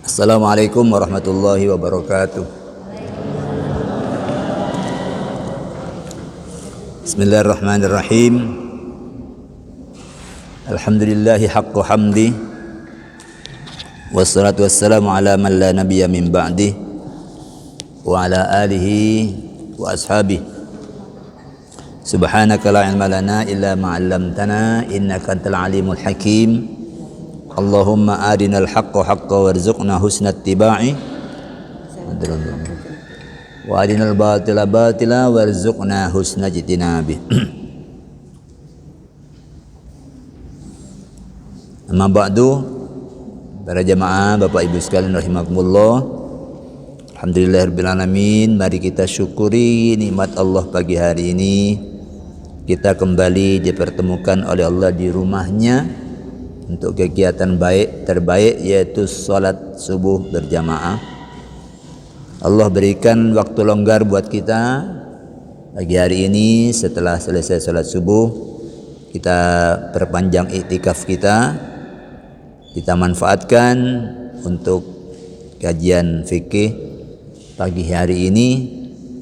Assalamualaikum warahmatullahi wabarakatuh. Bismillahirrahmanirrahim. Alhamdulillahi haqqu hamdi. Wassalatu wassalamu ala man la nabiyya min ba'di wa ala alihi wa ashabihi. Subhanaka la ilma lana illa ma 'allamtana innaka antal alimul hakim. Allahumma arinal haqqa haqqa warzuqna husna ittiba'i wa arinal batila batila warzuqna husna ijtinabi. Amma ba'du, para jamaah Bapak Ibu sekalian rahimakumullah. Alhamdulillahirabbil alamin. Mari kita syukuri nikmat Allah pagi hari ini. Kita kembali dipertemukan oleh Allah di rumahnya untuk kegiatan terbaik yaitu salat subuh berjamaah. Allah berikan waktu longgar buat kita pagi hari ini. Setelah selesai salat subuh, kita perpanjang iktikaf kita manfaatkan untuk kajian fikih. Pagi hari ini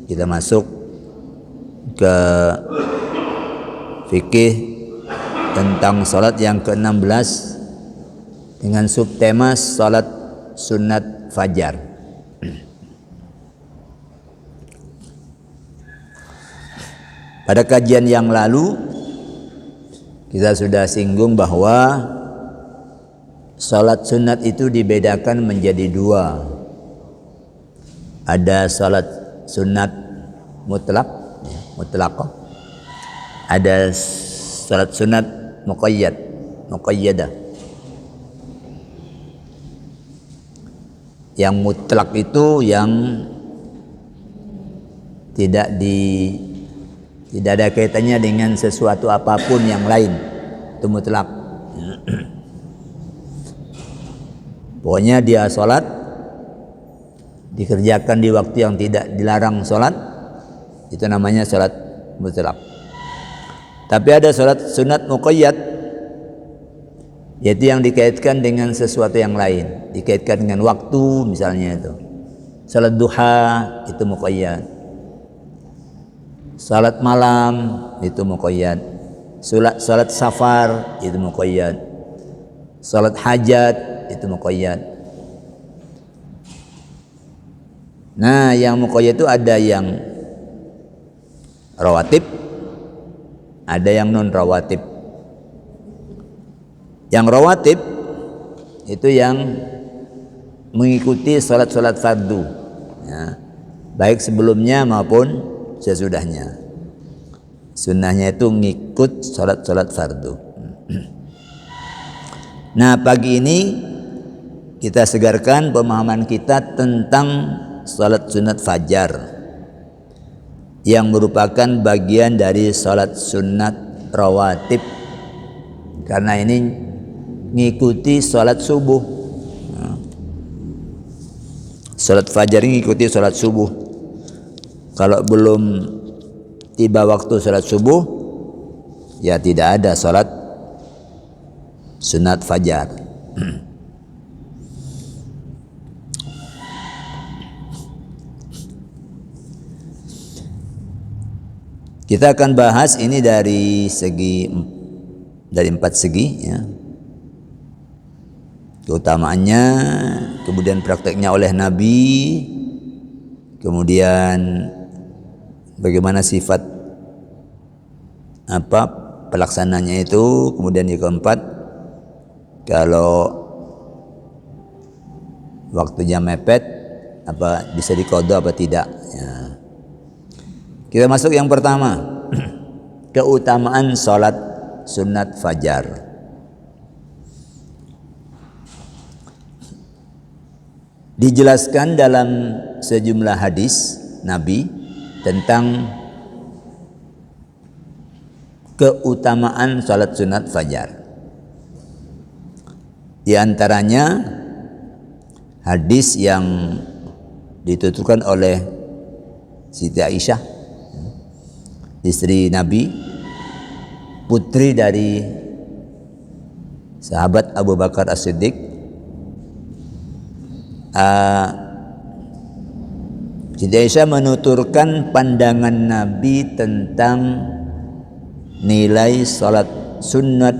kita masuk ke fikih tentang salat yang ke-16 dengan subtema salat sunat fajar. Pada kajian yang lalu kita sudah singgung bahwa salat sunat itu dibedakan menjadi dua. Ada salat sunat mutlaqah. Ada salat sunat muqayyadah. Yang mutlak itu yang tidak ada kaitannya dengan sesuatu apapun yang lain, itu mutlak. Pokoknya dia salat dikerjakan di waktu yang tidak dilarang salat, itu namanya salat mutlak. Tapi ada salat sunat muqayyad, yaitu yang dikaitkan dengan sesuatu yang lain, dikaitkan dengan waktu, misalnya itu salat duha itu muqayyad, salat malam itu muqayyad, salat safar itu muqayyad, salat hajat itu muqayyad. Nah, yang muqayyad itu ada yang rawatib, ada yang non rawatib. Yang rawatib itu yang mengikuti salat-salat fardu, ya, baik sebelumnya maupun sesudahnya. Sunnahnya itu ngikut salat-salat fardu. Nah, pagi ini kita segarkan pemahaman kita tentang salat sunat fajar, yang merupakan bagian dari salat sunat rawatib, karena ini ngikuti salat subuh. Salat fajar ini ngikuti salat subuh. Kalau belum tiba waktu salat subuh, ya tidak ada salat sunat fajar. Kita akan bahas ini dari empat segi, ya. Keutamaannya, kemudian prakteknya oleh Nabi, kemudian bagaimana sifat pelaksananya itu, kemudian yang keempat, kalau waktunya mepet apa bisa diqadha apa tidak, ya. Kita masuk yang pertama, keutamaan salat sunat fajar. Dijelaskan dalam sejumlah hadis Nabi tentang keutamaan salat sunat fajar. Di antaranya hadis yang dituturkan oleh Siti Aisyah, istri Nabi, putri dari sahabat Abu Bakar As-Siddiq. Siti Aisyah menuturkan pandangan Nabi tentang nilai salat sunat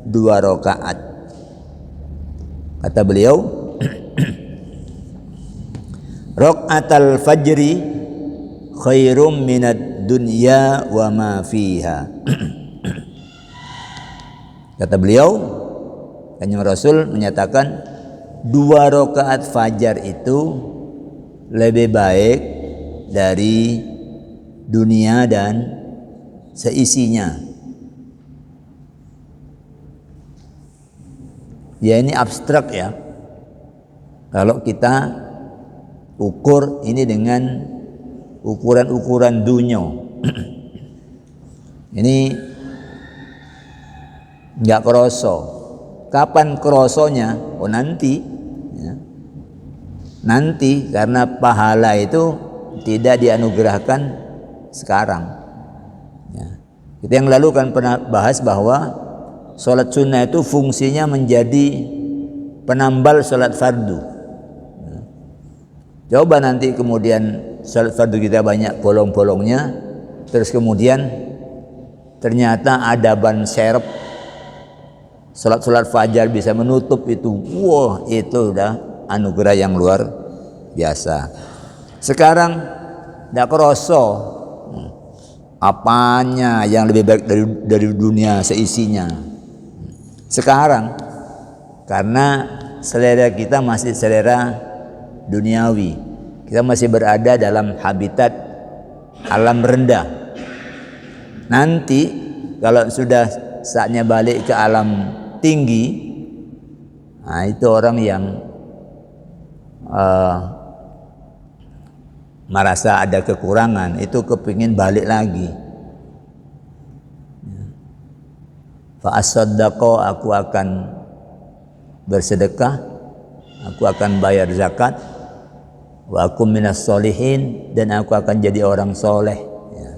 2 rakaat. Kata beliau, rakaatal fajri khairum minad dunya wa ma fiha. Kata beliau, Kanjeng Rasul menyatakan 2 rakaat fajar itu lebih baik dari dunia dan seisinya. Ya, ini abstrak ya. Kalau kita ukur ini dengan ukuran-ukuran dunia, ini nggak kroso. Kapan krosonya? Oh nanti, ya. Nanti, karena pahala itu tidak dianugerahkan sekarang. Ya. Kita yang lalu kan pernah bahas bahwa sholat sunnah itu fungsinya menjadi penambal sholat fardu. Coba nanti kemudian sholat fardu kita banyak bolong-bolongnya, terus kemudian ternyata ada ban serep, sholat fajar bisa menutup itu. Wah, itu udah anugerah yang luar biasa. Sekarang tidak kroso apanya yang lebih baik dari dunia seisinya. Sekarang karena selera kita masih selera duniawi, kita masih berada dalam habitat alam rendah. Nanti kalau sudah saatnya balik ke alam tinggi, nah itu orang yang merasa ada kekurangan, itu kepingin balik lagi. Fa'asaddaqo, aku akan bersedekah, aku akan bayar zakat, wa akum minas solihin, dan aku akan jadi orang soleh. Ya.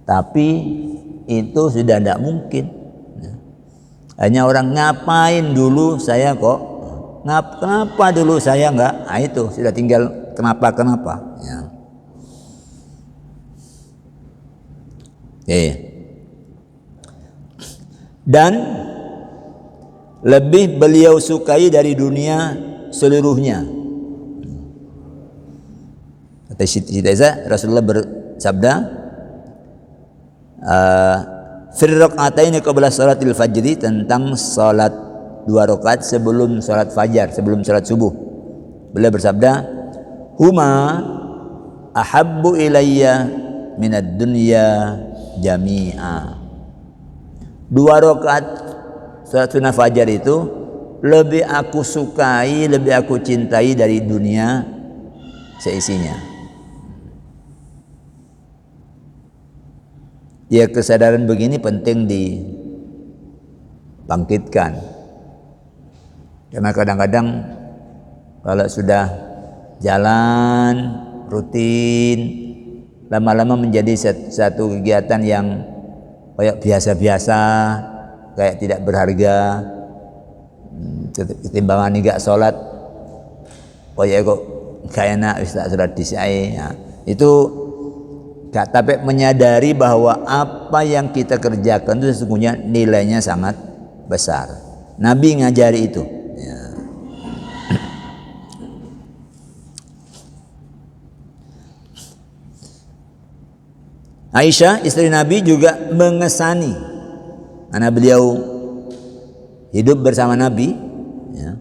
Tapi itu sudah tidak mungkin. Ya. Hanya orang ngapain dulu saya kok, kenapa dulu saya enggak? Nah, itu sudah tinggal kenapa. Ya. Okay. Dan lebih beliau sukai dari dunia seluruhnya. Kata Siti Aisyah, Rasulullah bersabda, fir rak'ataini qabla salatil fajri, tentang salat 2 rakaat sebelum salat fajar, sebelum salat subuh. Beliau bersabda, huma ahabbu ilayya minad dunya jami'a. 2 rakaat salat sunnah fajar itu lebih aku sukai, lebih aku cintai dari dunia seisinya. Ya, kesadaran begini penting dibangkitkan. Karena kadang-kadang kalau sudah jalan rutin, lama-lama menjadi satu kegiatan yang kayak biasa-biasa, kayak tidak berharga, ketimbangan enggak sholat, kayak kok kayak enak tak sholat disai. Nah, itu gak tapi menyadari bahwa apa yang kita kerjakan itu sesungguhnya nilainya sangat besar. Nabi ngajari itu. Ya. Aisyah istri Nabi juga mengesani, karena beliau hidup bersama Nabi, ya,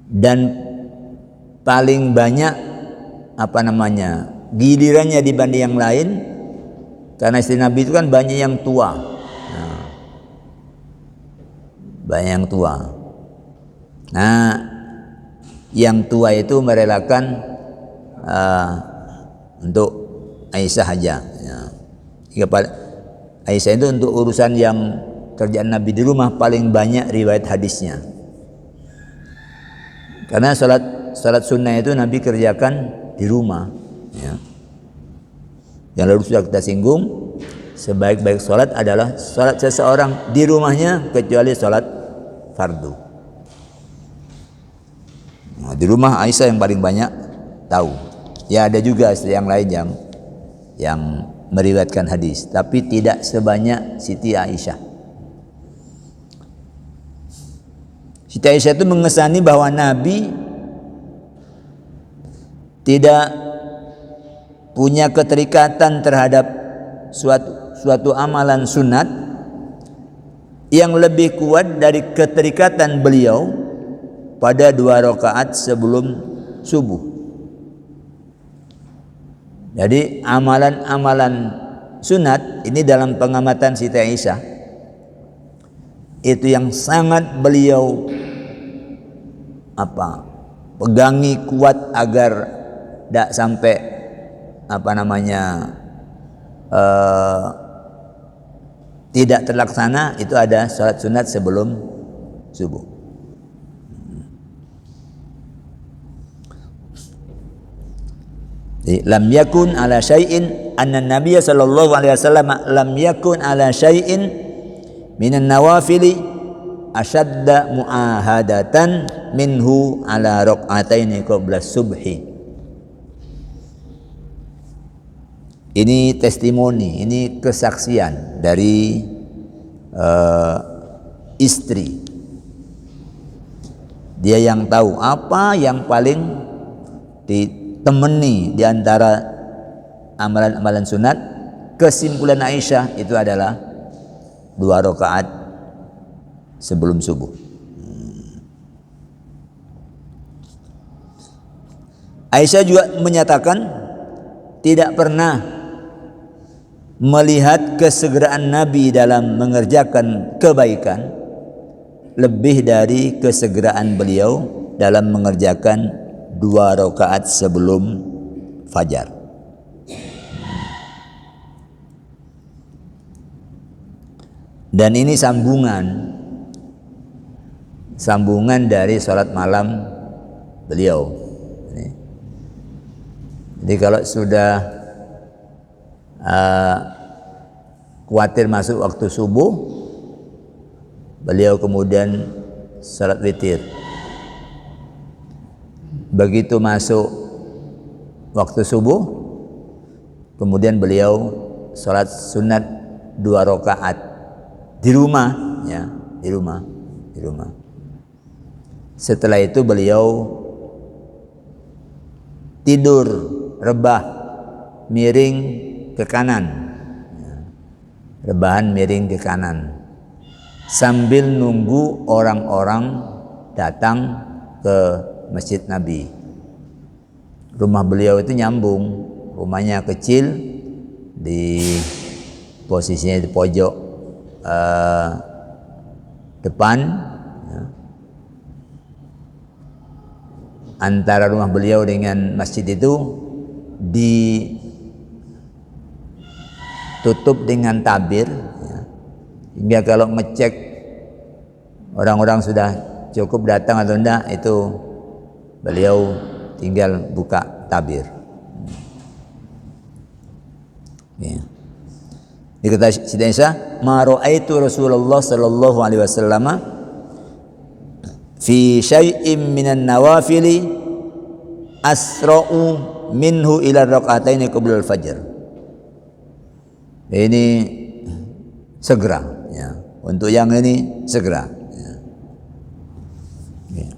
dan paling banyak gilirannya dibanding yang lain, karena istri Nabi itu kan banyak yang tua, nah, banyak yang tua. Nah, yang tua itu merelakan untuk Aisyah aja. Ya. Aisyah itu untuk urusan yang kerjaan Nabi di rumah paling banyak riwayat hadisnya. Karena salat sunnah itu Nabi kerjakan di rumah, ya. Yang lalu sudah kita singgung, sebaik-baik salat adalah salat seseorang di rumahnya kecuali salat fardu. Nah, di rumah Aisyah yang paling banyak tahu. Ya ada juga yang lain yang meriwayatkan hadis, tapi tidak sebanyak Siti Aisyah. Siti Aisyah itu mengesani bahwa Nabi tidak punya keterikatan terhadap suatu amalan sunat yang lebih kuat dari keterikatan beliau pada 2 rakaat sebelum subuh. Jadi amalan-amalan sunat ini dalam pengamatan Siti Aisyah itu yang sangat beliau pegangi kuat agar tidak sampai tidak terlaksana, itu ada salat sunat sebelum subuh. Lam yakun ala syai'in anna Nabiy sallallahu alaihi wasallam lam yakun ala syai'in minan nawafili ashadda muahadatan minhu ala raq'ataini qabla subhi. Ini testimoni, ini kesaksian dari istri. Dia yang tahu apa yang paling ditemani di antara amalan-amalan sunat. Kesimpulan Aisyah itu adalah 2 rakaat sebelum subuh. Aisyah juga menyatakan tidak pernah melihat kesegeraan Nabi dalam mengerjakan kebaikan lebih dari kesegeraan beliau dalam mengerjakan 2 rakaat sebelum fajar. Dan ini sambungan dari sholat malam beliau. Jadi kalau sudah khawatir masuk waktu subuh, beliau kemudian salat witir. Begitu masuk waktu subuh, kemudian beliau salat sunat 2 rakaat di rumah, ya, di rumah. Setelah itu beliau tidur rebah miring ke kanan, rebahan miring ke kanan, sambil nunggu orang-orang datang ke masjid Nabi. Rumah beliau itu nyambung, rumahnya kecil, di posisinya di pojok depan, ya. Antara rumah beliau dengan masjid itu ditutup dengan tabir, ya. Hingga kalau ngecek orang-orang sudah cukup datang atau enggak, itu beliau tinggal buka tabir. Ya. Dikata Siti Aisyah, ma ra'aitu Rasulullah sallallahu alaihi wasallam fi syai'in minan nawafili asra'u minhu ila raq'ataini qabla al-fajr. Ini segera, ya. Untuk yang ini segera, ya. Ya.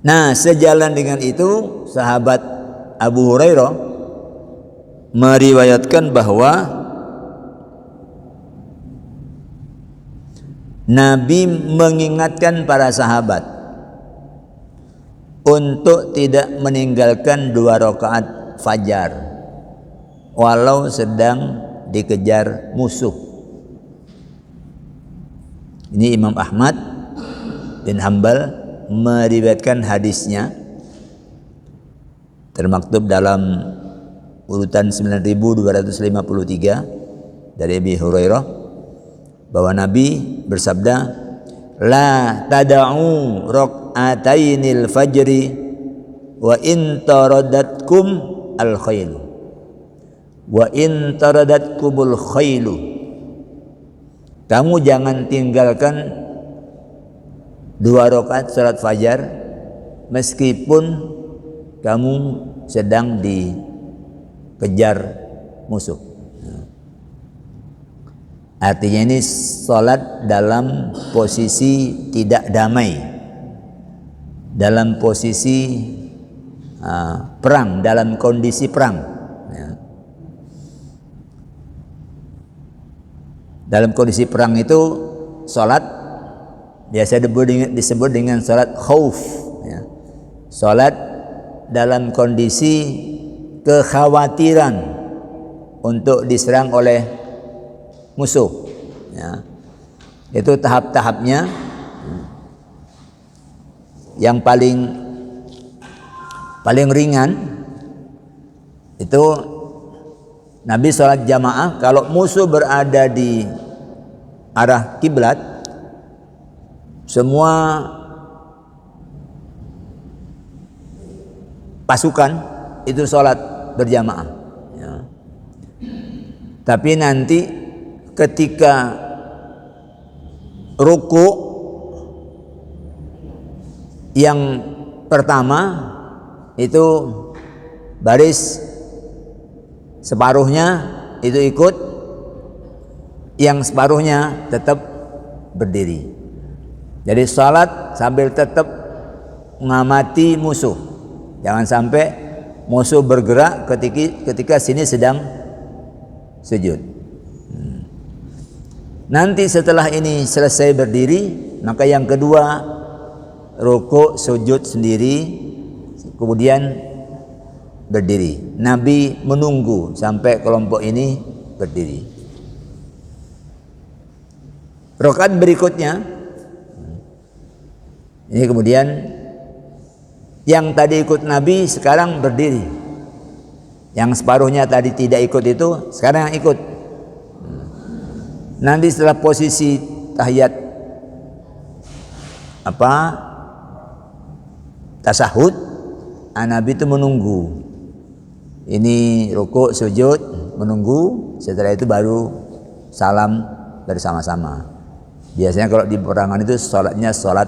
Nah, sejalan dengan itu sahabat Abu Hurairah meriwayatkan bahwa Nabi mengingatkan para sahabat untuk tidak meninggalkan 2 rakaat fajar walau sedang dikejar musuh. Ini Imam Ahmad bin Hanbal meriwayatkan hadisnya, termaktub dalam urutan 9253 dari Abi Hurairah bahwa Nabi bersabda, la tada'u rak'atainil fajri wa in taradatkum al khailu wa in taradatkumul khailu. Kamu jangan tinggalkan 2 rakaat salat fajar meskipun kamu sedang dikejar musuh. Artinya ini salat dalam posisi tidak damai, dalam posisi perang, dalam kondisi perang. Dalam kondisi perang itu salat biasa disebut dengan salat khauf, ya. Salat dalam kondisi kekhawatiran untuk diserang oleh musuh, ya. Itu tahap-tahapnya. Yang paling ringan itu Nabi sholat jamaah kalau musuh berada di arah kiblat, semua pasukan itu sholat berjamaah, ya. Tapi nanti ketika ruku yang pertama itu baris separuhnya itu ikut, yang separuhnya tetap berdiri. Jadi salat sambil tetap mengamati musuh. Jangan sampai musuh bergerak ketika sini sedang sujud. Nanti setelah ini selesai berdiri, maka yang kedua ruku sujud sendiri, kemudian berdiri. Nabi menunggu sampai kelompok ini berdiri. Rakaat berikutnya ini kemudian yang tadi ikut Nabi sekarang berdiri. Yang separuhnya tadi tidak ikut itu sekarang yang ikut. Nanti setelah posisi tahiyat tasahud, Nabi itu menunggu. Ini rukuk sujud menunggu, setelah itu baru salam bersama-sama. Biasanya kalau di peperangan itu sholatnya sholat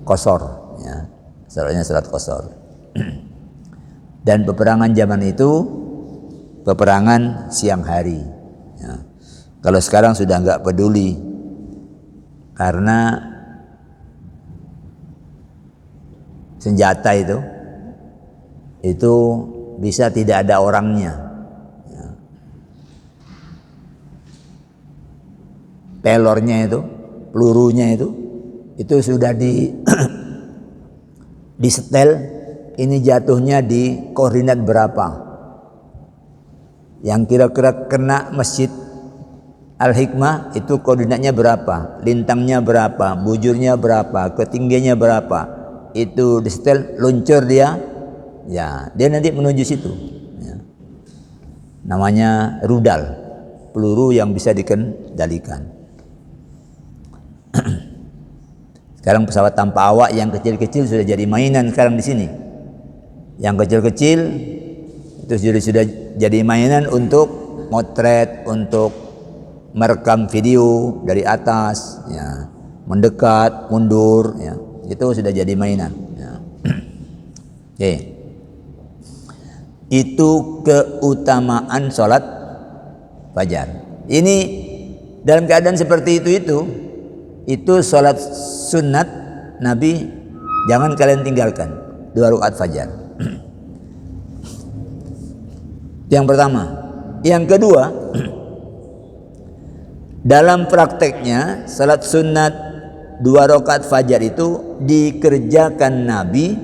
qashar, ya. Sholatnya sholat qashar. Dan peperangan zaman itu peperangan siang hari, ya. Kalau sekarang sudah nggak peduli karena senjata itu bisa tidak ada orangnya, ya. Pelornya itu, pelurunya itu sudah disetel, ini jatuhnya di koordinat berapa, yang kira-kira kena Masjid Al-Hikmah itu koordinatnya berapa, lintangnya berapa, bujurnya berapa, ketinggiannya berapa, itu disetel, luncur dia, ya dia nanti menuju situ, ya. Namanya rudal, peluru yang bisa dikendalikan. Sekarang pesawat tanpa awak yang kecil-kecil sudah jadi mainan sekarang di sini. Yang kecil-kecil itu sudah jadi mainan untuk motret, untuk merekam video dari atas, ya, mendekat, mundur, ya, itu sudah jadi mainan, ya. Oke. Itu keutamaan sholat fajar. Ini dalam keadaan seperti itu sholat sunat Nabi jangan kalian tinggalkan, 2 rakaat fajar. Yang pertama. Yang kedua, dalam prakteknya salat sunat 2 rakaat fajar itu dikerjakan Nabi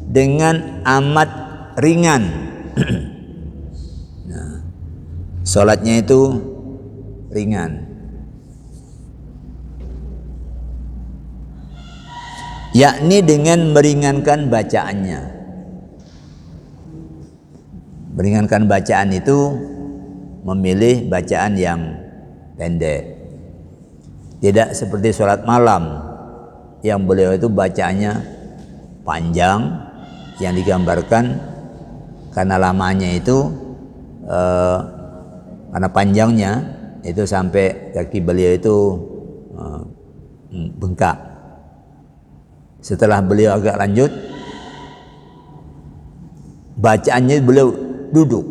dengan amat ringan. Nah, salatnya itu ringan, yakni dengan meringankan bacaannya. Meringankan bacaan itu memilih bacaan yang pendek. Tidak seperti sholat malam yang beliau itu bacaannya panjang, yang digambarkan karena lamanya itu karena panjangnya itu sampai kaki beliau itu bengkak. Setelah beliau agak lanjut, bacaannya beliau duduk.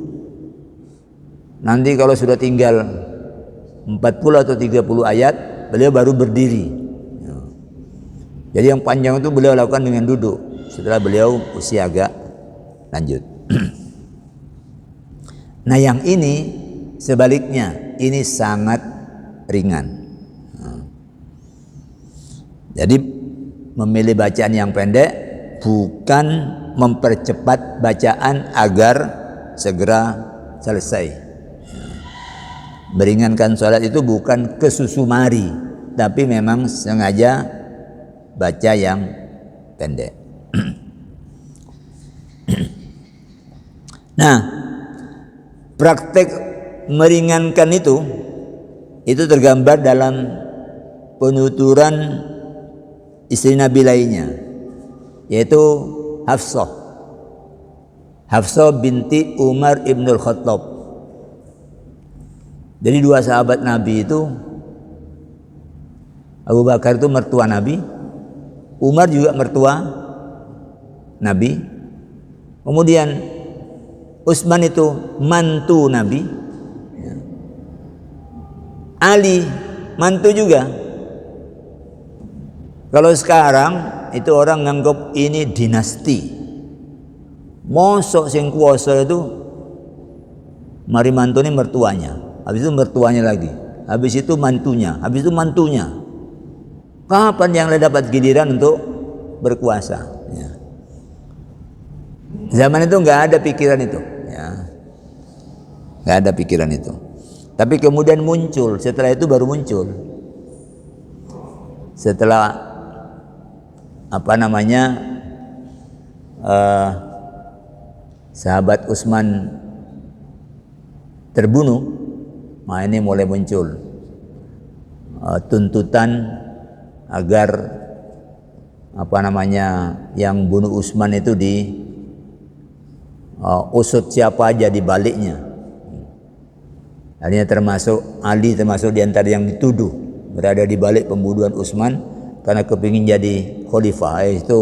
Nanti kalau sudah tinggal 40 atau 30 ayat, beliau baru berdiri. Jadi yang panjang itu beliau lakukan dengan duduk. Setelah beliau usia agak lanjut. Nah yang ini sebaliknya, ini sangat ringan. Jadi memilih bacaan yang pendek bukan mempercepat bacaan agar segera selesai. Meringankan sholat itu bukan kesusumari, tapi memang sengaja baca yang pendek. Nah, praktek meringankan itu tergambar dalam penuturan istri Nabi lainnya, yaitu Hafsah binti Umar ibnul Khattab. Jadi dua sahabat Nabi itu, Abu Bakar itu mertua Nabi, Umar juga mertua Nabi, kemudian Utsman itu mantu Nabi, Ali mantu juga. Kalau sekarang itu orang nganggap ini dinasti. Mosok sing kuasa itu mari mantu ini mertuanya, habis itu mertuanya lagi, habis itu mantunya, habis itu mantunya. Kapan yang dapat giliran untuk berkuasa? Ya. Zaman itu nggak ada pikiran itu, ya. Nggak ada pikiran itu. Tapi kemudian muncul, setelah itu baru muncul. Setelah sahabat Utsman terbunuh, nah ini mulai muncul tuntutan agar yang bunuh Utsman itu usut siapa aja di baliknya. Artinya Ali termasuk di antara yang dituduh berada di balik pembunuhan Utsman karena kepingin jadi khalifah. Itu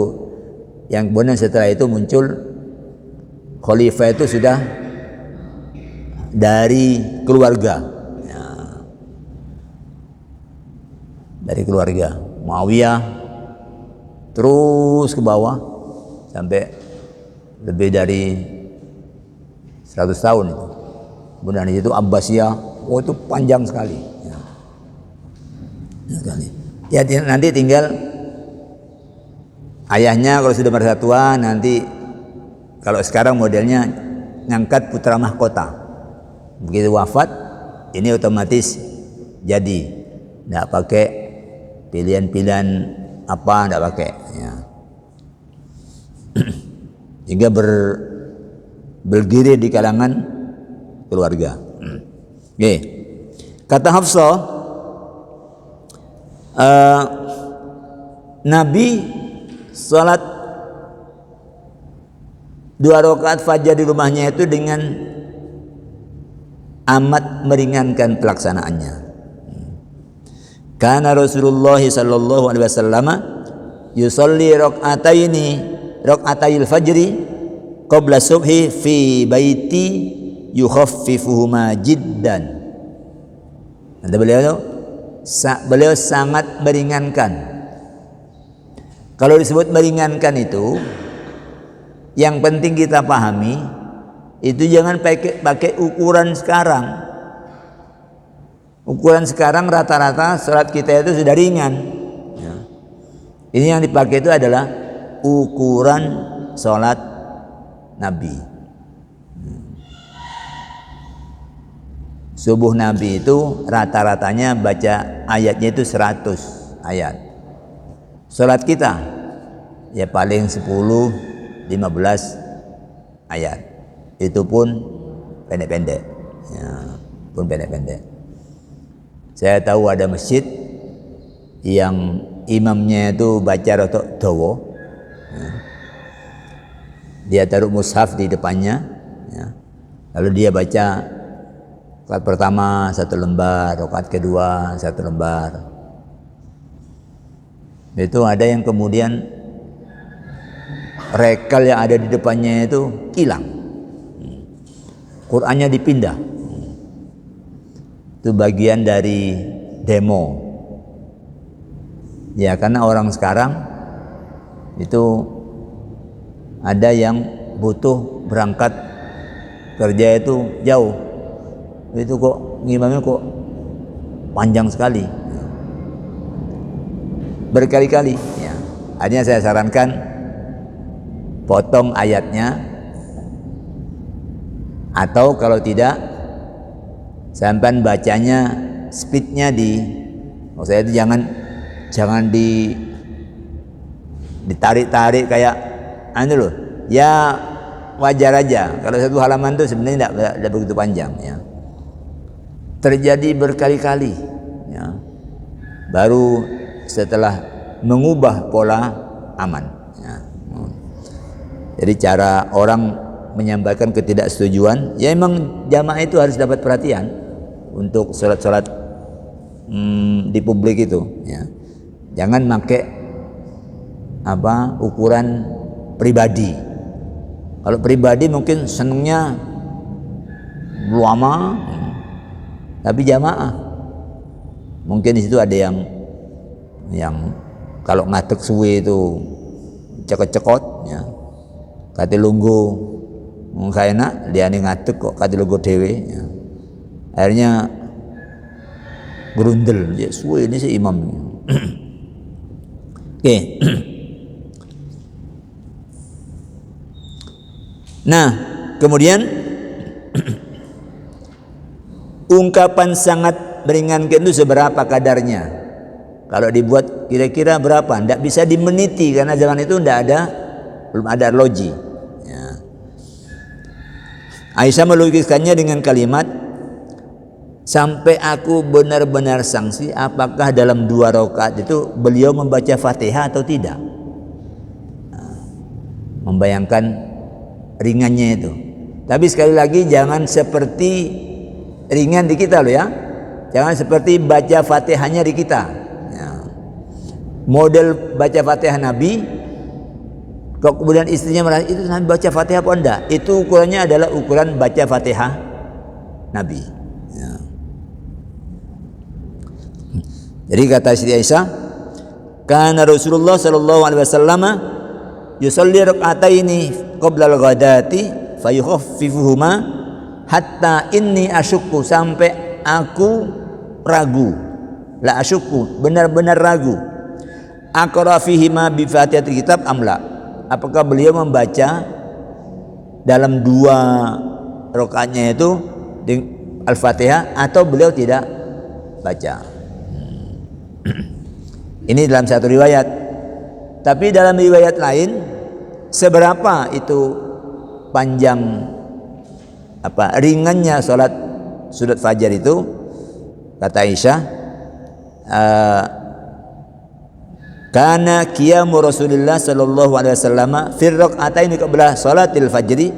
yang kemudian setelah itu muncul khalifah itu sudah dari keluarga, ya. Dari keluarga Muawiyah terus ke bawah sampai lebih dari 100 tahun itu. Kemudian itu Abbasiyah, itu panjang sekali. Ya, nanti tinggal ayahnya kalau sudah merasa tua, nanti kalau sekarang modelnya ngangkat putra mahkota. Begitu wafat, ini otomatis jadi, tidak pakai pilihan-pilihan apa, tidak pakai. Ya. Hingga bergilir di kalangan keluarga. Oke. Kata Hafsah, Nabi salat 2 rakaat fajar di rumahnya itu dengan amat meringankan pelaksanaannya. Karena Rasulullah sallallahu alaihi wasallam yusalli rak'atayil fajri qabla subhi fi baiti yukhaffifuhuma jiddan. Kata beliau sangat meringankan. Kalau disebut meringankan itu, yang penting kita pahami itu jangan pakai ukuran sekarang. Ukuran sekarang rata-rata salat kita itu sudah ringan. Ya. Ini yang dipakai itu adalah ukuran salat Nabi. Subuh Nabi itu rata-ratanya baca ayatnya itu 100 ayat. Salat kita ya paling 10-15 ayat. Itu pun pendek-pendek. Ya. pun pendek-pendek. Saya tahu ada masjid yang imamnya itu baca rotok dawa, ya. Dia taruh mushaf di depannya, ya. Lalu dia baca rakaat pertama 1 lembar, rakaat kedua 1 lembar. Itu ada yang kemudian rekal yang ada di depannya itu hilang, Qur'annya dipindah. Itu bagian dari demo, ya, karena orang sekarang itu ada yang butuh berangkat kerja itu jauh, itu kok ngimamnya kok panjang sekali, berkali-kali, ya. Akhirnya saya sarankan potong ayatnya, atau kalau tidak sampai bacanya speednya saya itu jangan ditarik-tarik kayak loh, ya wajar aja. Kalau satu halaman itu sebenarnya tidak begitu panjang, ya. Terjadi berkali-kali, ya. Baru setelah mengubah pola aman, ya. Jadi cara orang menyampaikan ketidaksetujuan, ya emang jamaah itu harus dapat perhatian untuk sholat-sholat di publik itu, ya. Jangan pakai ukuran pribadi. Kalau pribadi mungkin senengnya lama, tapi jamaah mungkin di situ ada yang kalau ngatek suwe itu cekot-cekot, ya. Kati lunggu enak dia ngatek kok kati lunggu dewe, ya. Akhirnya gerundel, ya suwe ini si imam. Oke. Nah, kemudian ungkapan sangat meringankan itu seberapa kadarnya? Kalau dibuat kira-kira berapa? Tidak bisa dimeniti karena zaman itu belum ada arloji, ya. Aisyah melukiskannya dengan kalimat, sampai aku benar-benar sangsi apakah dalam 2 rakaat itu beliau membaca Fatihah atau tidak. Membayangkan ringannya itu. Tapi sekali lagi jangan seperti ringan di kita loh, ya. Jangan seperti baca Fatihahnya di kita, ya. Model baca Fatihah Nabi, kok kemudian istrinya merasa itu Nabi baca Fatihah apa enggak? Itu ukurannya adalah ukuran baca Fatihah Nabi, ya. Jadi kata Siti Aisyah, kana Rasulullah sallallahu alaihi wasallam yusalli rak'ataini qabla al-ghadati fayukhaffifuhuma hatta inni asyukku, sampai aku ragu, la asyukku, benar-benar ragu, aqra fihima bi fatihatil kitab amla, apakah beliau membaca dalam 2 rakaatnya itu di Al-Fatihah atau beliau tidak baca. Ini dalam satu riwayat. Tapi dalam riwayat lain, seberapa itu panjang ringannya sholat sunat fajar itu, kata Aisyah, kana qiyamu Rasulullah sallallahu alaihi wasallam fi rak'ataini qabla salatil fajri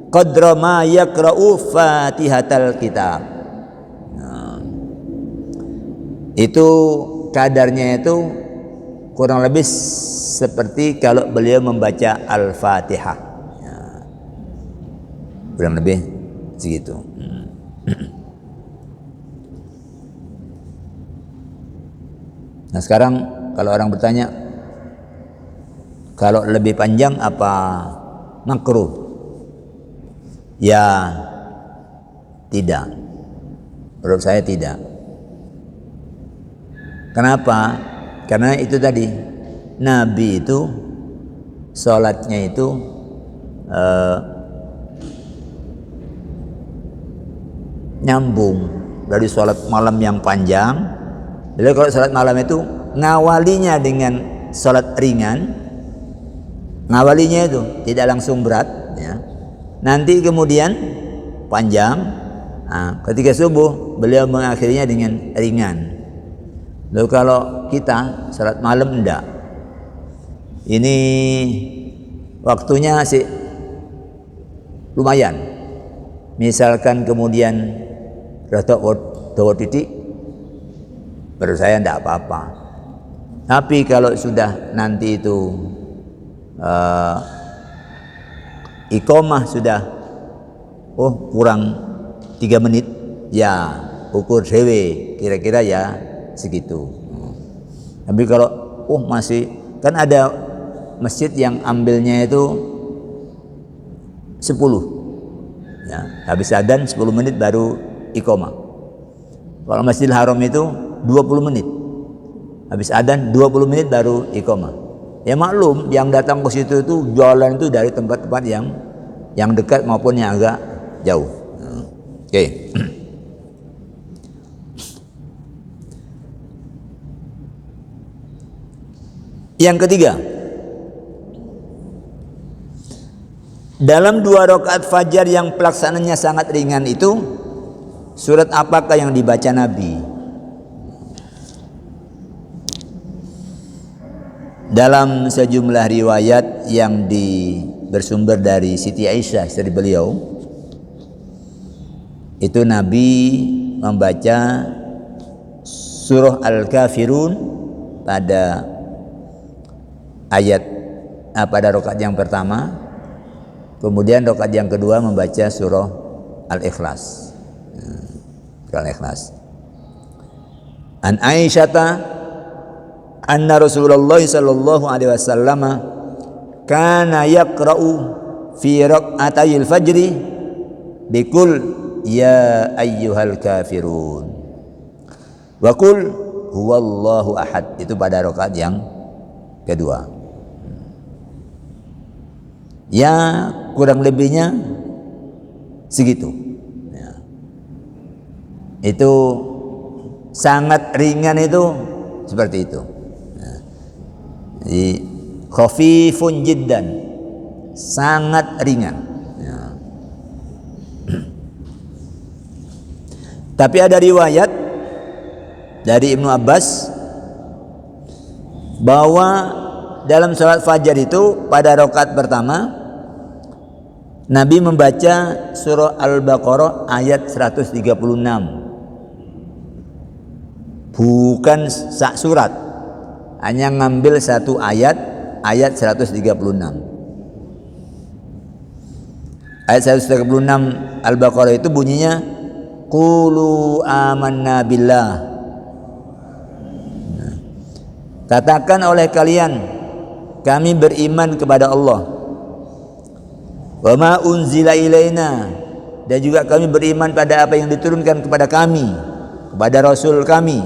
qadra ma yaqra'u Fatihatal kitab. Itu kadarnya itu kurang lebih seperti kalau beliau membaca Al-Fatihah, ya. Kurang lebih segitu. Nah sekarang kalau orang bertanya, kalau lebih panjang apa makruh? Ya tidak, menurut saya tidak. Kenapa? Karena itu tadi, Nabi itu sholatnya itu nyambung dari sholat malam yang panjang. Jadi kalau sholat malam itu ngawalinya dengan sholat ringan, ngawalinya itu tidak langsung berat, ya. Nanti kemudian panjang, Nah, ketika subuh beliau mengakhirinya dengan ringan. Lalu kalau kita salat malam enggak. Ini waktunya sih lumayan. Misalkan kemudian rada dawa titik, menurut saya enggak apa-apa. Tapi kalau sudah nanti itu iqamah sudah kurang 3 menit, ya ukur dewe kira-kira ya segitu. Tapi kalau masih, kan ada masjid yang ambilnya itu 10 ya, habis adzan 10 menit baru iqamah. Kalau Masjidil Haram itu 20 menit, habis adzan 20 menit baru iqamah. Ya maklum, yang datang ke situ itu jualan itu dari tempat-tempat yang dekat maupun yang agak jauh. Oke. Yang ketiga, dalam 2 rakaat fajar yang pelaksananya sangat ringan itu, surat apakah yang dibaca Nabi? Dalam sejumlah riwayat yang bersumber dari Siti Aisyah, istri beliau, itu Nabi membaca surah Al-Kafirun pada pada rakaat yang pertama, kemudian rakaat yang kedua membaca surah Al-Ikhlas. Al-Ikhlas. An Aisyata anna Rasulullah sallallahu alaihi wasallam kana yaqra'u fi rak'atayil fajri bikul ya ayyuhal kafirun wa qul huwallahu ahad. Itu pada rakaat yang kedua. Ya kurang lebihnya segitu ya. Itu sangat ringan, itu seperti itu ya. Jadi khafifun jiddan, sangat ringan ya. Tapi ada riwayat dari Ibnu Abbas bahwa dalam salat fajar itu pada rakaat pertama Nabi membaca surah Al-Baqarah ayat 136, bukan sak surat, hanya ngambil satu ayat 136. Ayat 136 Al-Baqarah itu bunyinya qulu amanna billah. Katakan oleh kalian, kami beriman kepada Allah. Wa ma unzila ilaina, dan juga kami beriman pada apa yang diturunkan kepada kami, kepada Rasul kami.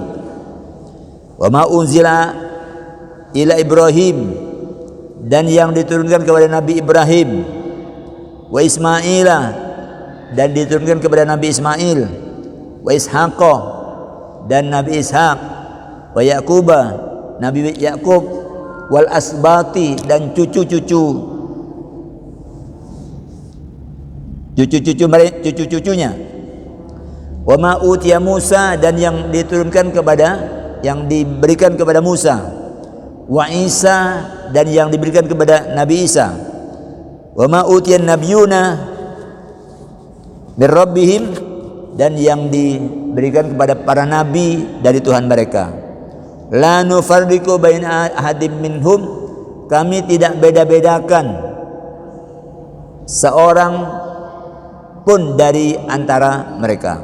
Wa ma unzila ila Ibrahim, dan yang diturunkan kepada Nabi Ibrahim. Wa Ismaila, dan diturunkan kepada Nabi Ismail. Wa Ishaqah, dan Nabi Ishaq. Wa Yaquba, Nabi Yakub. Wal asbati, dan cucu-cucunya. Wa ma utiya Musa, dan yang diturunkan yang diberikan kepada Musa. Wa Isa, dan yang diberikan kepada Nabi Isa. Wa ma utiyan nabiyuna min rabbihim, dan yang diberikan kepada para nabi dari Tuhan mereka. La nufarriqu baina ahadim minhum, kami tidak beda-bedakan seorang pun dari antara mereka.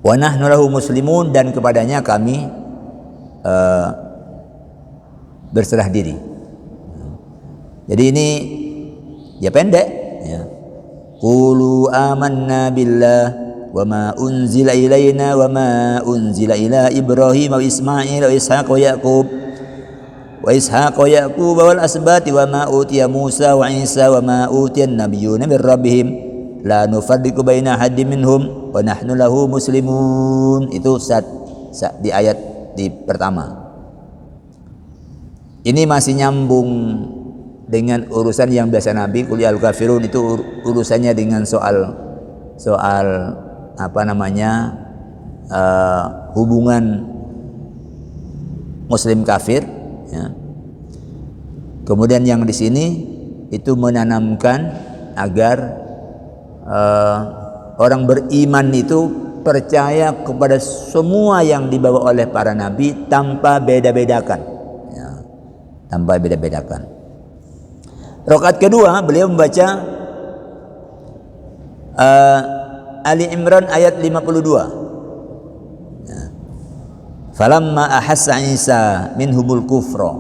Wa nahnu lahu muslimun, dan kepadanya kami berserah diri. Jadi ini ya pendek ya. Qulu amanna billah wa ma unzila ilaina wa ma unzila ila Ibrahim wa Ismail wa Ishaq wa Yaqub wal asbati wa ma utiya Musa wa Isa wa ma utiya an-nabiyyuna min rabbihim la nufarriqu baina ahadin minhum wa nahnu lahu muslimun. Itu di ayat pertama. Ini masih nyambung dengan urusan yang biasa Nabi, qul ya al-kafirun, itu urusannya dengan soal soal hubungan muslim kafir, ya. Kemudian yang di sini itu menanamkan agar orang beriman itu percaya kepada semua yang dibawa oleh para nabi tanpa beda-bedakan, ya, tanpa beda-bedakan. Rakaat kedua beliau membaca Ali Imran ayat 52. Falamma ahassa Isa minhumul kufra,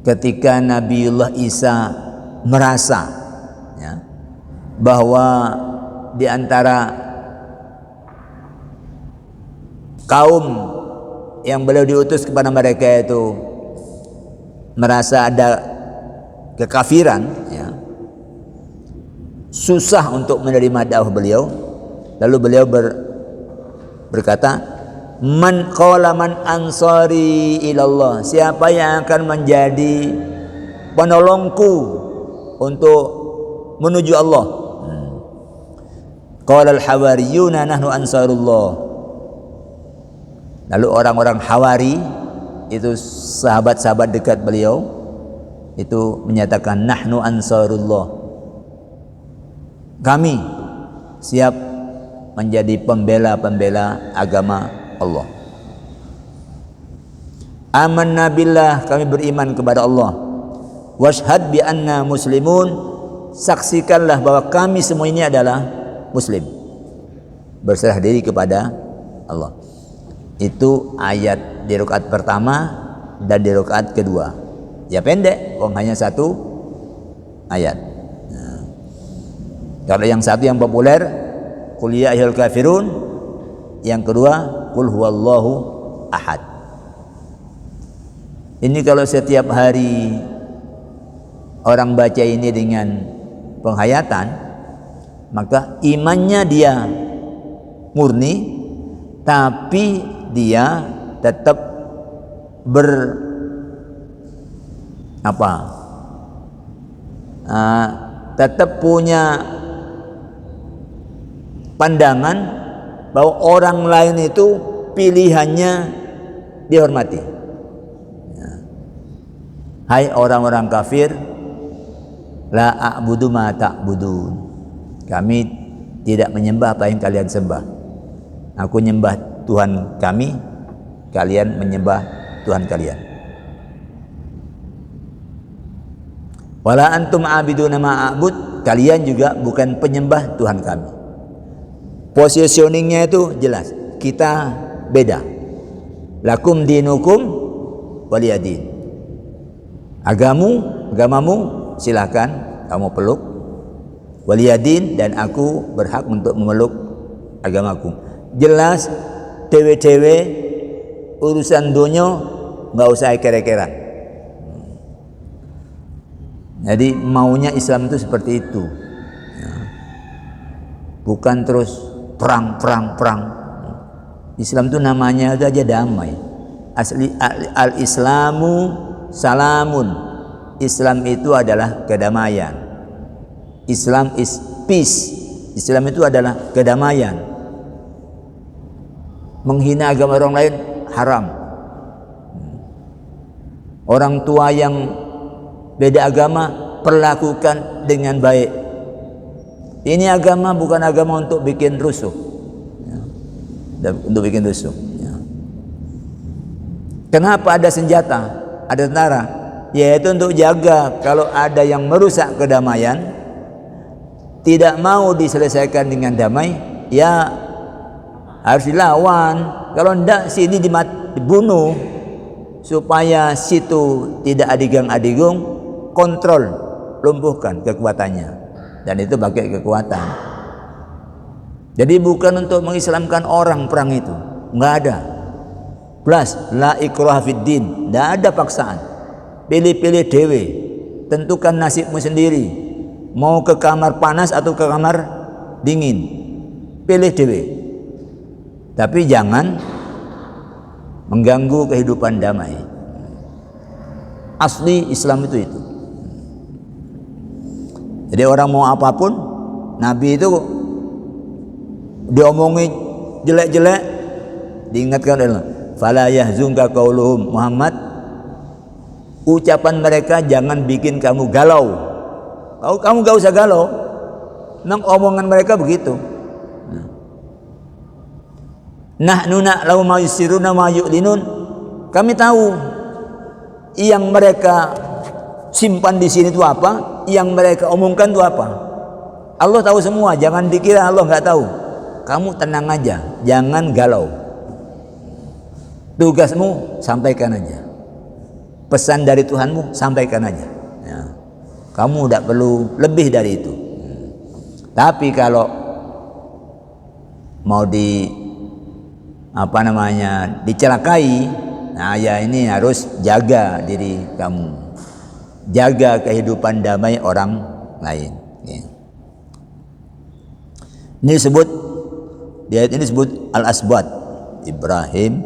ketika Nabiullah Isa merasa, ya, bahwa di antara kaum yang beliau diutus kepada mereka itu merasa ada kekafiran, ya, susah untuk menerima dakwah beliau, lalu beliau berkata, man qala man ansari ilallah, siapa yang akan menjadi penolongku untuk menuju Allah. Qala al-hawariyuna nahnu ansarullah. Lalu orang-orang Hawari, itu sahabat-sahabat dekat beliau, itu menyatakan nahnu ansarullah, kami siap menjadi pembela-pembela agama Allah. Amanna billah, kami beriman kepada Allah. Washhad bi anna muslimun, saksikanlah bahwa kami semua ini adalah muslim, berserah diri kepada Allah. Itu ayat di rakaat pertama dan di rakaat kedua. Ya pendek, hanya satu ayat. Nah, kalau yang satu yang populer, qul ya ayyuhal kafirun, yang kedua qul huwallahu ahad. Ini kalau setiap hari orang baca ini dengan penghayatan, maka imannya dia murni, tapi dia tetap tetap punya pandangan bahwa orang lain itu pilihannya dihormati. Hai orang-orang kafir, la a'budu ma ta'budun, kami tidak menyembah apa yang kalian sembah. Aku nyembah Tuhan kami, kalian menyembah Tuhan kalian. Wala antum a'biduna ma a'bud, kalian juga bukan penyembah Tuhan kami. Positioningnya itu jelas, kita beda. Lakum dinukum waliyadin, agamamu silakan kamu peluk, waliyadin, dan aku berhak untuk memeluk agamaku. Jelas, dewe-dewe urusan dunia nggak usah kere-keran. Jadi maunya Islam itu seperti itu, ya. Bukan terus perang. Islam itu namanya aja damai. Asli al-Islamu salamun. Islam itu adalah kedamaian. Islam is peace. Islam itu adalah kedamaian. Menghina agama orang lain haram. Orang tua yang beda agama perlakukan dengan baik. Ini agama bukan agama untuk bikin rusuh, ya. Untuk bikin rusuh, ya. Kenapa ada senjata, ada tentara? Yaitu untuk jaga kalau ada yang merusak kedamaian, tidak mau diselesaikan dengan damai, ya harus dilawan. Kalau tidak, sini dibunuh, supaya situ tidak adigang-adigung, kontrol, lumpuhkan kekuatannya. Dan itu pakai kekuatan. Jadi bukan untuk mengislamkan orang perang itu, nggak ada. Plus la ikraha fid din, nggak ada paksaan. Pilih-pilih dewe, tentukan nasibmu sendiri. Mau ke kamar panas atau ke kamar dingin, pilih dewe. Tapi jangan mengganggu kehidupan damai. Asli Islam itu. Jadi orang mau apapun, Nabi itu diomongi jelek-jelek, diingatkan Allah, fala yahzunka qauluhum, Muhammad, ucapan mereka jangan bikin kamu galau. Kamu gak usah galau, memang omongan mereka begitu. Nahnu na'lamu ma yusiruna ma yu'linun, kami tahu yang mereka simpan di sini itu apa, yang mereka omongkan itu apa. Allah tahu semua, jangan dikira Allah nggak tahu. Kamu tenang aja, jangan galau. Tugasmu sampaikan aja, pesan dari Tuhanmu sampaikan aja. Ya. Kamu tidak perlu lebih dari itu. Tapi kalau mau dicelakai, nah ya ini harus jaga diri kamu, jaga kehidupan damai orang lain. Ya. Ini disebut, di ayat ini disebut al-asbat, Ibrahim,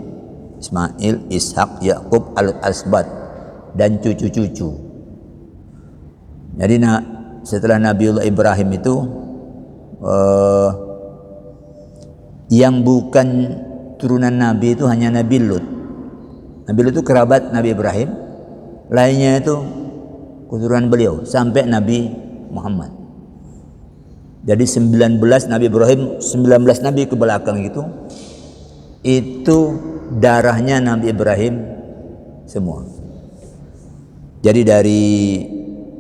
Ismail, Ishak, Yakub, al-asbat, dan cucu-cucu. Jadi setelah Nabiullah Ibrahim itu yang bukan turunan Nabi itu hanya Nabi Lut. Nabi Lut itu kerabat Nabi Ibrahim, lainnya itu keturunan beliau sampai Nabi Muhammad. Jadi 19 Nabi Ibrahim, 19 Nabi ke belakang itu darahnya Nabi Ibrahim semua. Jadi dari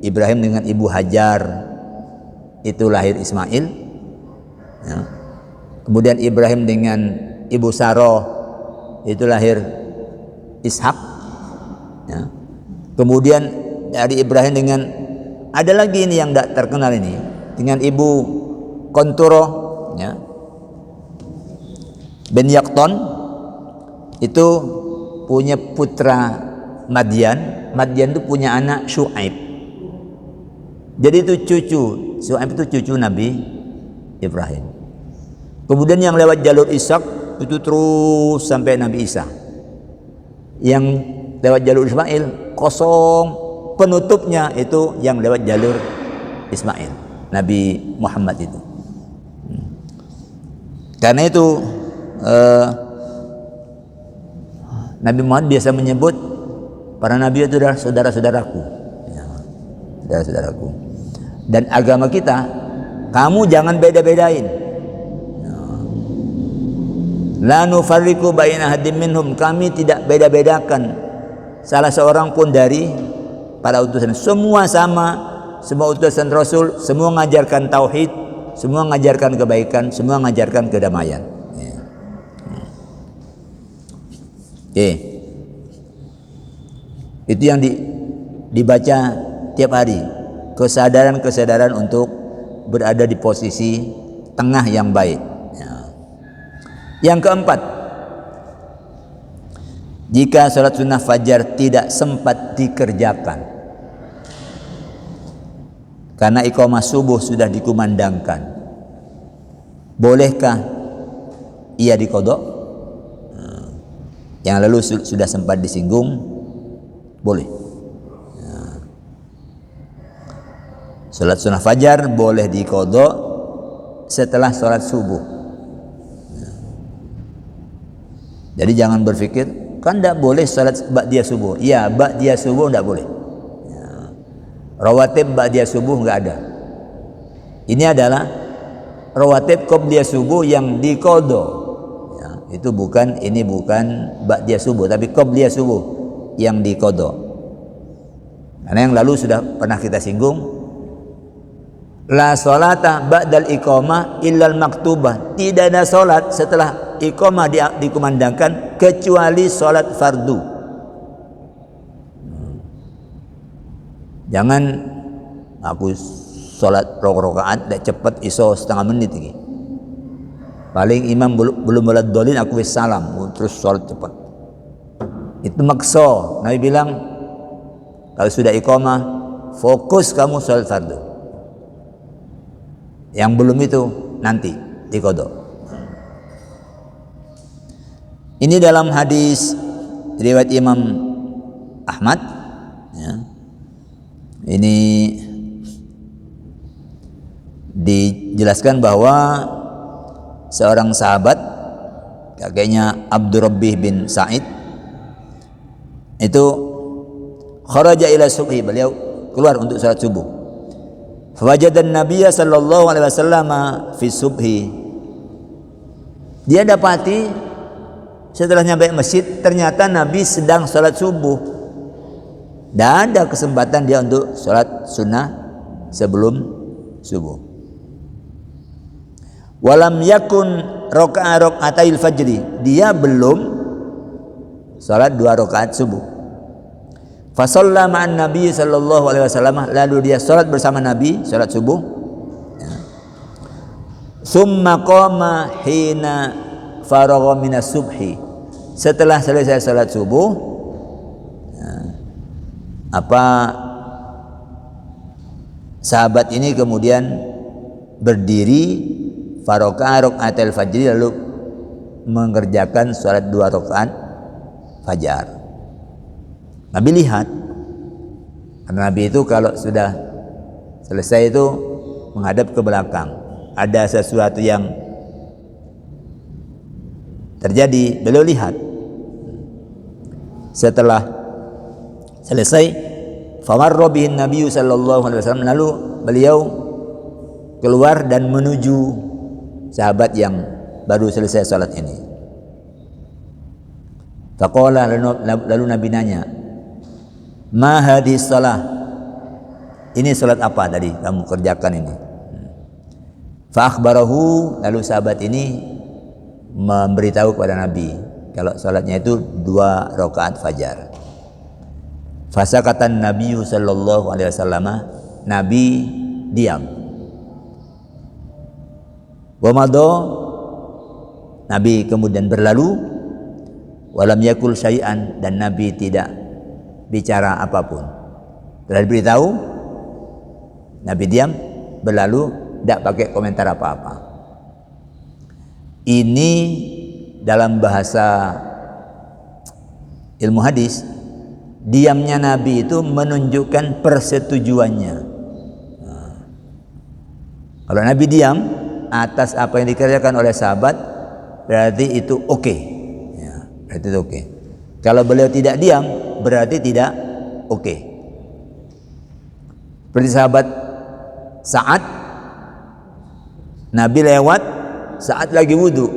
Ibrahim dengan Ibu Hajar itu lahir Ismail, ya. Kemudian Ibrahim dengan Ibu Saroh itu lahir Ishak, ya. Kemudian dari Ibrahim dengan, ada lagi ini yang tidak terkenal ini, dengan Ibu Konturo, ya, bin Yakton, itu punya putra Madian. Madian itu punya anak Syuaib. Jadi itu cucu Syuaib, itu cucu Nabi Ibrahim. Kemudian yang lewat jalur Ishak itu terus sampai Nabi Isa. Yang lewat jalur Ismail kosong, penutupnya itu yang lewat jalur Ismail, Nabi Muhammad itu. Karena itu Nabi Muhammad biasa menyebut para nabi itu adalah saudara-saudaraku, ya, saudara-saudaraku. Dan agama kita, kamu jangan beda-bedain. La nufarriqu baina ahadin minhum, kami tidak beda-bedakan salah seorang pun dari para utusan. Semua sama, semua utusan Rasul, semua mengajarkan tauhid, semua mengajarkan kebaikan, semua mengajarkan kedamaian. Ya. Itu yang dibaca tiap hari, kesadaran untuk berada di posisi tengah yang baik. Ya. Yang keempat, jika sholat sunnah fajar tidak sempat dikerjakan karena iqamah subuh sudah dikumandangkan, bolehkah ia diqodok? Yang lalu sudah sempat disinggung, boleh. Sholat sunnah fajar boleh diqodok setelah sholat subuh. Jadi jangan berpikir kan tidak boleh sholat ba'diyah subuh. Iya, ba'diyah subuh tidak boleh. Rawatib ba'diyah subuh nggak ada. Ini adalah rawatib qobliyah subuh yang diqodok. Ya, itu bukan, ini bukan ba'diyah subuh, tapi qobliyah subuh yang diqodok. Karena yang lalu sudah pernah kita singgung, la sholata ba'dal iqamah illal maktubah, tidak ada sholat setelah iqamah dikumandangkan kecuali sholat fardu. Jangan aku sholat rakaat dak cepat iso setengah menit ini. Paling imam belum mulai dolin aku wis salam terus sholat cepat. Itu makso. Nabi bilang kalau sudah iqamah fokus kamu sholat fardu. Yang belum itu nanti diqodok. Ini dalam hadis riwayat Imam Ahmad, ya. Ini dijelaskan bahwa seorang sahabat, kakeknya Abdurrabbih bin Sa'id, itu kharaja ila subhi, beliau keluar untuk salat subuh. Fawajadan Nabiya sallallahu alaihi wasallam fi subhi. Dia dapati setelah nyampe masjid ternyata Nabi sedang salat subuh. Dan ada kesempatan dia untuk salat sunnah sebelum subuh. Walam yakun raka'atail fajri. Dia belum salat 2 rakaat subuh. Fasalla ma'an Nabi sallallahu alaihi wasallam, lalu dia salat bersama Nabi, salat subuh. Tsumma qama hina faragha minas subhi. Setelah selesai salat subuh, sahabat ini kemudian berdiri faraka rakaatil fajri, lalu mengerjakan salat 2 rakaat fajar. Nabi lihat, karena Nabi itu kalau sudah selesai itu menghadap ke belakang, ada sesuatu yang terjadi, beliau lihat. Setelah selesai, famarra bihin Nabi sallallahu alaihi wasallam, lalu beliau keluar dan menuju sahabat yang baru selesai salat ini. Faqala, lalu Nabi nanya, ma hadhihi shalah, ini salat apa tadi kamu kerjakan ini? Fa akhbarahu, lalu sahabat ini memberitahu kepada Nabi kalau salatnya itu 2 rakaat fajar. Fasakatan Nabi sallallahu alaihi wasallam, Nabi diam. Wa madha, Nabi kemudian berlalu. Walam yakul syai'an, dan Nabi tidak bicara apapun. Telah diberitahu, Nabi diam, berlalu, tidak pakai komentar apa-apa. Ini dalam bahasa ilmu hadis, diamnya Nabi itu menunjukkan persetujuannya. Kalau Nabi diam atas apa yang dikerjakan oleh sahabat, berarti itu oke. Berarti itu oke. Kalau beliau tidak diam, berarti tidak oke. Seperti sahabat Sa'ad, Nabi lewat, Sa'ad lagi wudu,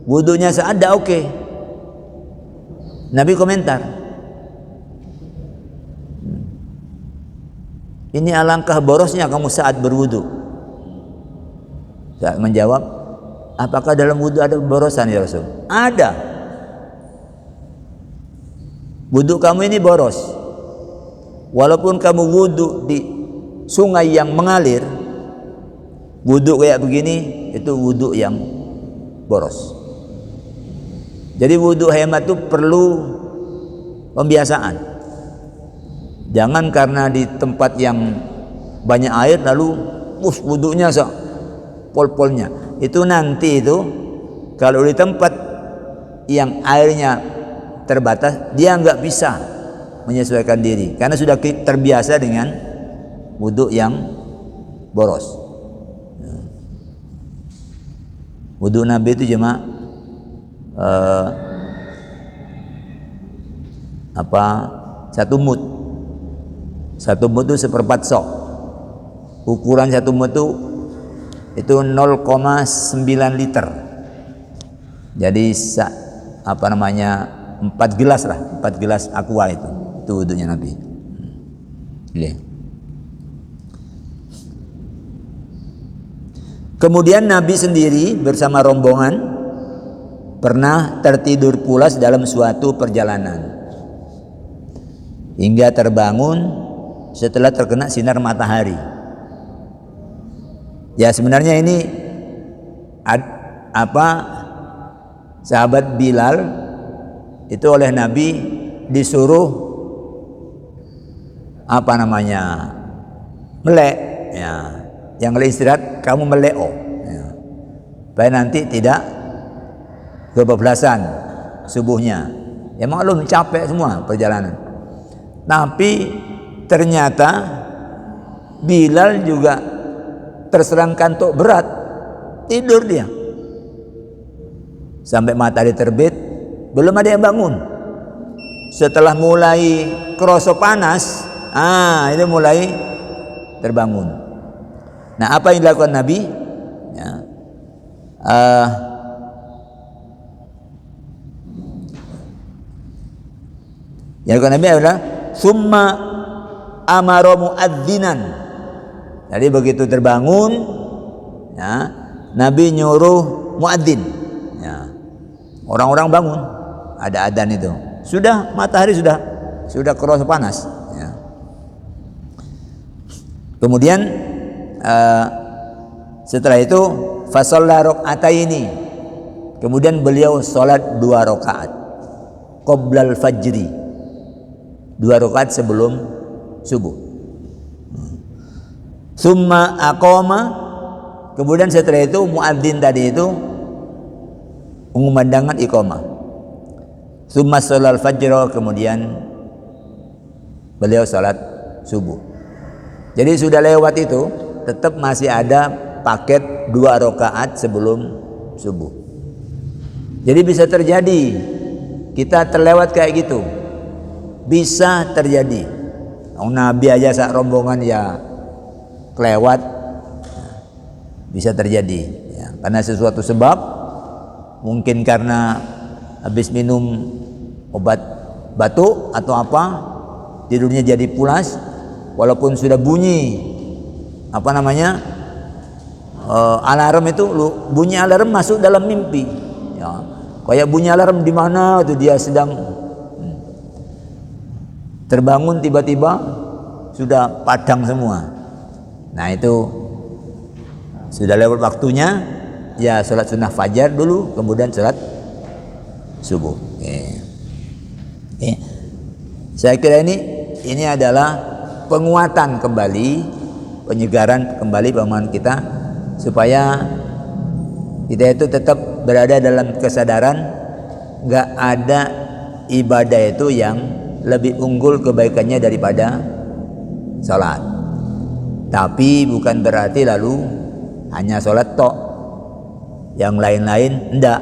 wudunya Sa'ad dah oke. Nabi komentar, ini alangkah borosnya kamu saat berwudu. Sa'ad menjawab, apakah dalam wudu ada borosan ya Rasul? Ada. Wudu kamu ini boros. Walaupun kamu wudu di sungai yang mengalir, wudu kayak begini itu wudu yang boros. Jadi wudu hemat itu perlu pembiasaan. Jangan karena di tempat yang banyak air lalu wudunya pol-polnya. Itu nanti itu kalau di tempat yang airnya terbatas, dia nggak bisa menyesuaikan diri karena sudah terbiasa dengan wudu yang boros. Wudu Nabi itu cuma satu mud itu 1/4 sok. Ukuran 1 mud itu 0,9 liter. Jadi 4 gelas lah, 4 gelas aqua itu wudunya Nabi. Kemudian Nabi sendiri bersama rombongan pernah tertidur pulas dalam suatu perjalanan hingga terbangun setelah terkena sinar matahari. Ya sebenarnya ini sahabat Bilal itu oleh Nabi disuruh melek, ya. Yang lagi istirahat kamu meleo, ya. Supaya nanti tidak kebablasan subuhnya. Ya maklum capek semua perjalanan. Tapi ternyata Bilal juga terserang kantuk berat, tidur dia. sampai matahari terbit belum ada yang bangun. Setelah mulai kerasa panas, itu mulai terbangun. Nah, apa yang dilakukan Nabi? Ya, yang dilakukan Nabi adalah summa amara muadzinan. Jadi begitu terbangun, ya, Nabi nyuruh muadzin, ya, orang-orang bangun, ada adzan itu. Sudah matahari sudah kerasa panas, ya. Kemudian setelah itu fasalla rakaataini, kemudian beliau salat 2 rakaat qoblal fajri, 2 rakaat sebelum subuh. Summa aqama, kemudian setelah itu muadzin tadi itu mengumandangkan iqamah. Summa sholal fajr, kemudian beliau salat subuh. Jadi sudah lewat itu, tetap masih ada paket 2 rakaat sebelum subuh. Jadi bisa terjadi kita terlewat kayak gitu, bisa terjadi. Nabi aja sak rombongan ya kelewat, bisa terjadi, ya, karena sesuatu sebab, mungkin karena habis minum obat batuk atau apa, tidurnya jadi pulas, walaupun sudah bunyi alarm itu, bunyi alarm masuk dalam mimpi, ya, kayak bunyi alarm di mana itu dia sedang terbangun, tiba-tiba sudah padang semua. Nah, itu sudah lewat waktunya, ya sholat sunnah fajar dulu, kemudian sholat subuh. Saya kira ini adalah penguatan kembali, penyegaran kembali pemahaman kita, supaya kita itu tetap berada dalam kesadaran nggak ada ibadah itu yang lebih unggul kebaikannya daripada sholat. Tapi bukan berarti lalu hanya sholat tok, yang lain-lain enggak.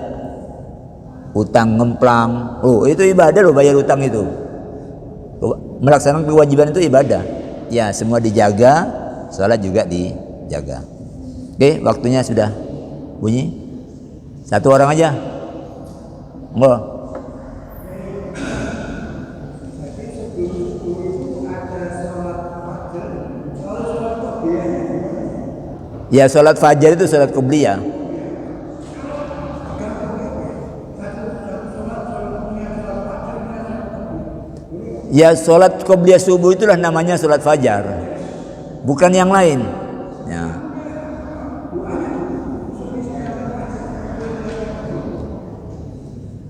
Utang ngemplang, itu ibadah loh, bayar utang itu, melaksanakan kewajiban itu ibadah, ya, semua dijaga, sholat juga dijaga. Oke, waktunya sudah bunyi. Satu orang aja, enggak. Ya, sholat fajar itu sholat qobliyah. Ya, sholat qobliyah subuh itulah namanya sholat fajar, bukan yang lain, ya.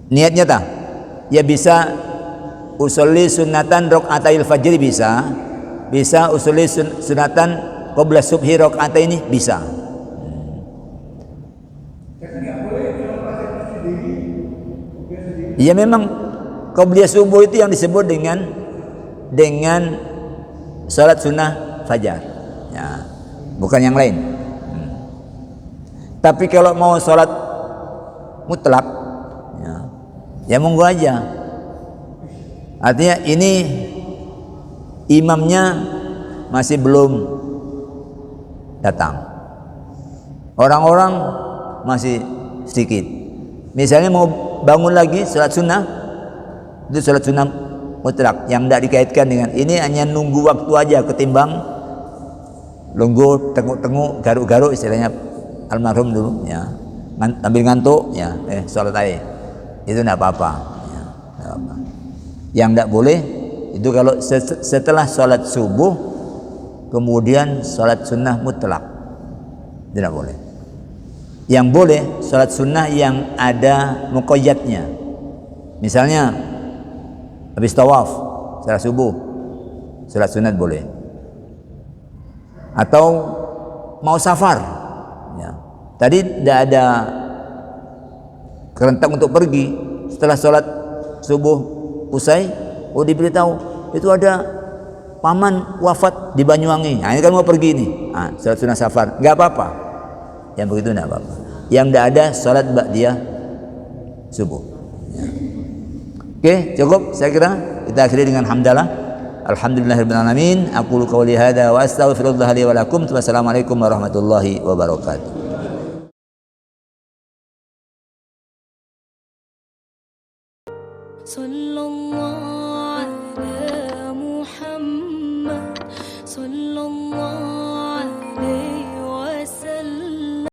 Niatnya tak? Ya bisa usolli sunatan rakaatail fajri, bisa usolli sunatan qabla subhi rakaataini, bisa. Ya, memang qobliyah subuh itu yang disebut dengan salat sunnah fajar, ya, bukan yang lain. Tapi kalau mau salat mutlak, ya monggo aja. Artinya ini imamnya masih belum datang, orang-orang masih sedikit. Misalnya mau bangun lagi salat sunnah, itu salat sunnah mutlak yang tidak dikaitkan dengan ini, hanya nunggu waktu aja, ketimbang nunggu tenguk-tenguk, garuk-garuk istilahnya almarhum dulu, ya, sambil ngantuk, ya, salat aja, itu tidak apa-apa, ya, tidak apa. Yang tidak boleh itu kalau setelah salat subuh kemudian salat sunnah mutlak, tidak boleh. Yang boleh salat sunnah yang ada muqayyadnya, misalnya habis tawaf setelah subuh salat sunat boleh, atau mau safar, ya, tadi tidak ada kerentak untuk pergi, setelah salat subuh usai, diberitahu itu ada paman wafat di Banyuwangi, nah, ini kan mau pergi nih, salat sunat safar, nggak apa-apa, yang begitu nggak apa-apa. Yang tidak ada salat ba'diyah subuh. Ya. Oke, cukup saya kira. Kita akhiri dengan hamdalah. Alhamdulillahirabbil alamin. Aqulu qouli hadza wa astaghfirullah li wa lakum. Wassalamualaikum warahmatullahi wabarakatuh. صلى الله